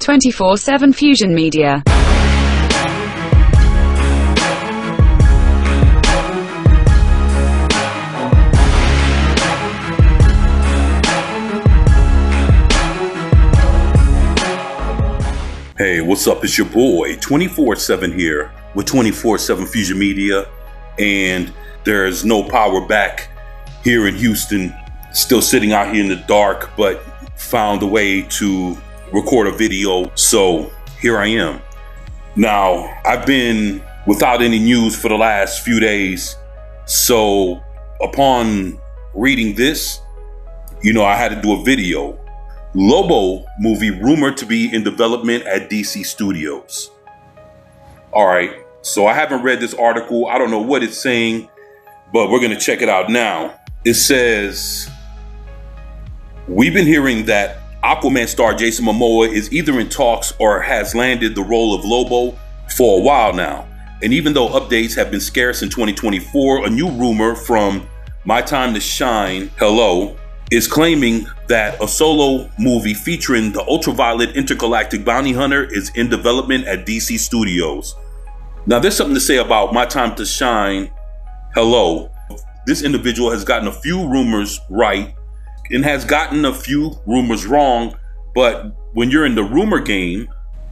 24/7 Fusion Media. Hey, what's up? It's your boy, 24/7 here with 24/7 Fusion Media, and there's no power back here in Houston. Still sitting out here in the dark, but found a way to record a video, so here I am. Now, I've been without any news for the last few days, so upon reading this, I had to do a video. Lobo movie rumored to be in development at DC Studios. All right, so I haven't read this article. I don't know what it's saying, but we're going to check it out now. It says, we've been hearing that Aquaman star Jason Momoa is either in talks or has landed the role of Lobo for a while now. And even though updates have been scarce in 2024, a new rumor from My Time to Shine, Hello, is claiming that a solo movie featuring the ultraviolet intergalactic bounty hunter is in development at DC Studios. Now, there's something to say about My Time to Shine, Hello. This individual has gotten a few rumors right and has gotten a few rumors wrong, but when you're in the rumor game,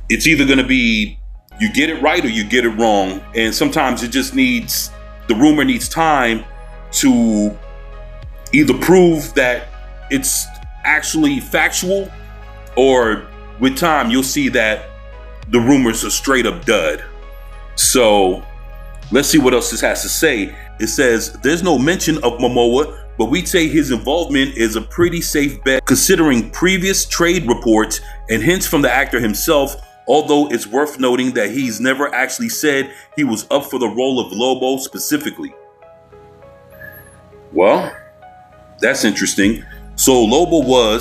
it's either going to be you get it right or you get it wrong, and sometimes the rumor needs time to either prove that it's actually factual, or with time you'll see that the rumors are straight up dud. So let's see what else this has to say. It says there's no mention of Momoa, but we'd say his involvement is a pretty safe bet considering previous trade reports and hints from the actor himself, although it's worth noting that he's never actually said he was up for the role of Lobo specifically. Well, that's interesting. So Lobo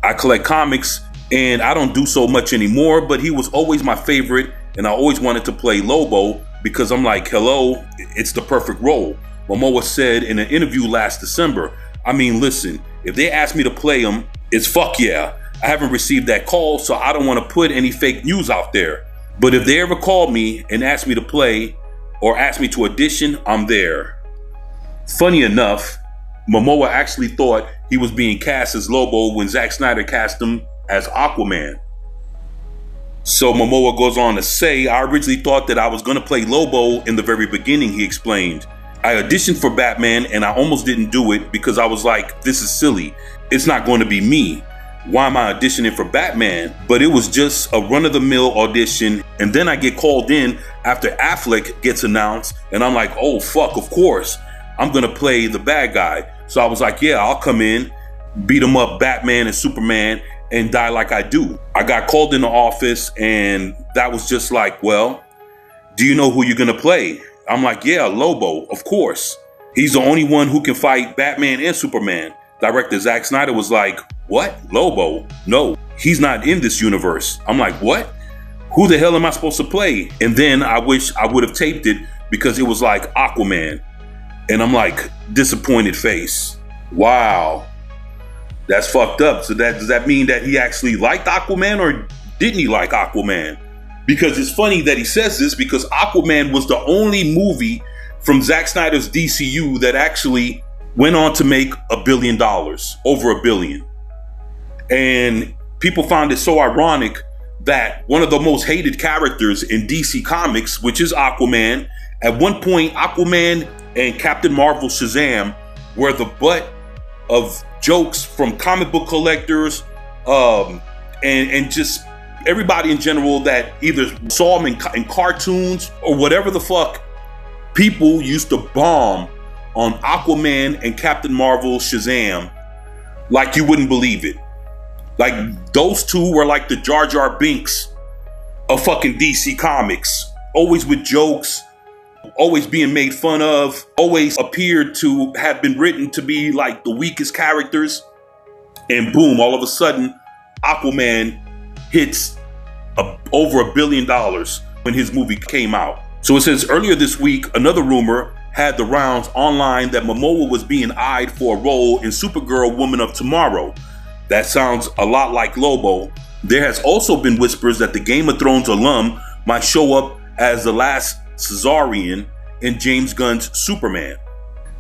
I collect comics and I don't do so much anymore, but he was always my favorite and I always wanted to play Lobo because I'm like, hello, it's the perfect role. Momoa said in an interview last December, I mean, listen, if they ask me to play him, it's fuck yeah. I haven't received that call, so I don't want to put any fake news out there. But if they ever call me and ask me to play or ask me to audition, I'm there. Funny enough, Momoa actually thought he was being cast as Lobo when Zack Snyder cast him as Aquaman. So Momoa goes on to say, I originally thought that I was going to play Lobo in the very beginning, he explained. I auditioned for Batman and I almost didn't do it because I was like, this is silly. It's not going to be me. Why am I auditioning for Batman? But it was just a run-of-the-mill audition. And then I get called in after Affleck gets announced. And I'm like, oh, fuck, of course. I'm going to play the bad guy. So I was like, yeah, I'll come in, beat him up Batman and Superman and die like I do. I got called in the office and that was just like, well, do you know who you're going to play? I'm like, yeah, Lobo, of course. He's the only one who can fight Batman and Superman. Director Zack Snyder was like, what? Lobo? No, he's not in this universe. I'm like, what? Who the hell am I supposed to play? And then I wish I would have taped it because it was like Aquaman. And I'm like, disappointed face. Wow. That's fucked up. So does that mean that he actually liked Aquaman or didn't he like Aquaman? Because it's funny that he says this because Aquaman was the only movie from Zack Snyder's DCU that actually went on to make $1 billion, over $1 billion. And people found it so ironic that one of the most hated characters in DC Comics, which is Aquaman, at one point, Aquaman and Captain Marvel Shazam were the butt of jokes from comic book collectors and just everybody in general that either saw them in cartoons or whatever the fuck. People used to bomb on Aquaman and Captain Marvel Shazam like you wouldn't believe it. Like those two were like the Jar Jar Binks of fucking DC Comics. Always with jokes, always being made fun of, always appeared to have been written to be like the weakest characters. And boom, all of a sudden, Aquaman hits over $1 billion when his movie came out. So it says earlier this week, another rumor had the rounds online that Momoa was being eyed for a role in Supergirl Woman of Tomorrow. That sounds a lot like Lobo. There has also been whispers that the Game of Thrones alum might show up as the last Caesarian in James Gunn's Superman.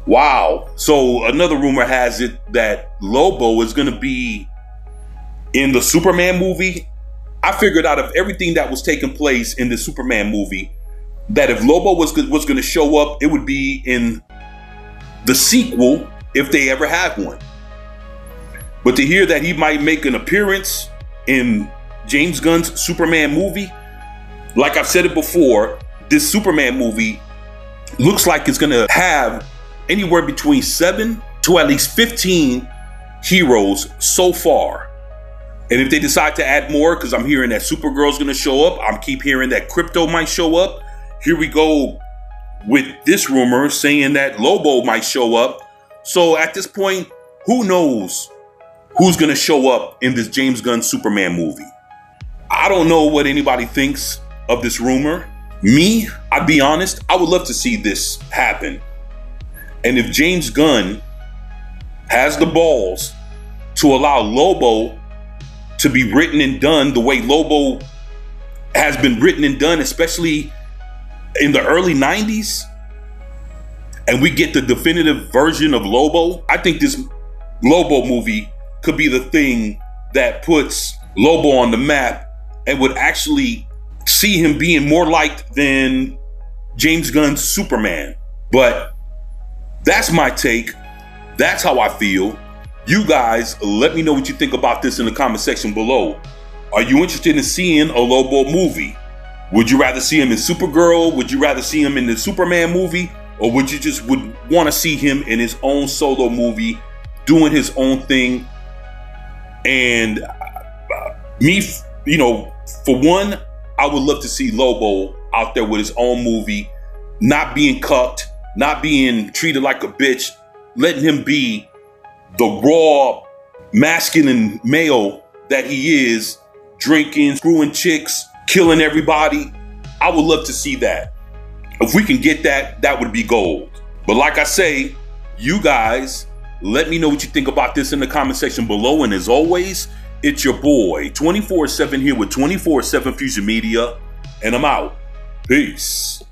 Wow. So another rumor has it that Lobo is going to be in the Superman movie. I figured out of everything that was taking place in the Superman movie, that if Lobo was going to show up, it would be in the sequel if they ever have one. But to hear that he might make an appearance in James Gunn's Superman movie, like I've said it before, this Superman movie looks like it's going to have anywhere between 7 to at least 15 heroes so far. And if they decide to add more, because I'm hearing that Supergirl's going to show up, I keep hearing that Crypto might show up. Here we go with this rumor saying that Lobo might show up. So at this point, who knows who's going to show up in this James Gunn Superman movie? I don't know what anybody thinks of this rumor. Me, I'd be honest, I would love to see this happen. And if James Gunn has the balls to allow Lobo to be written and done the way Lobo has been written and done, especially in the early 90s, and we get the definitive version of Lobo, I think this Lobo movie could be the thing that puts Lobo on the map and would actually see him being more liked than James Gunn's Superman. But that's my take. That's how I feel. You guys, let me know what you think about this in the comment section below. Are you interested in seeing a Lobo movie? Would you rather see him in Supergirl? Would you rather see him in the Superman movie? Or would you just want to see him in his own solo movie, doing his own thing? And me, for one, I would love to see Lobo out there with his own movie, not being cucked, not being treated like a bitch, letting him be the raw, masculine male that he is, drinking, screwing chicks, killing everybody. I would love to see that. If we can get that, that would be gold. But like I say, you guys, let me know what you think about this in the comment section below. And as always, it's your boy, 24/7 here with 24/7 Fusion Media. And I'm out. Peace.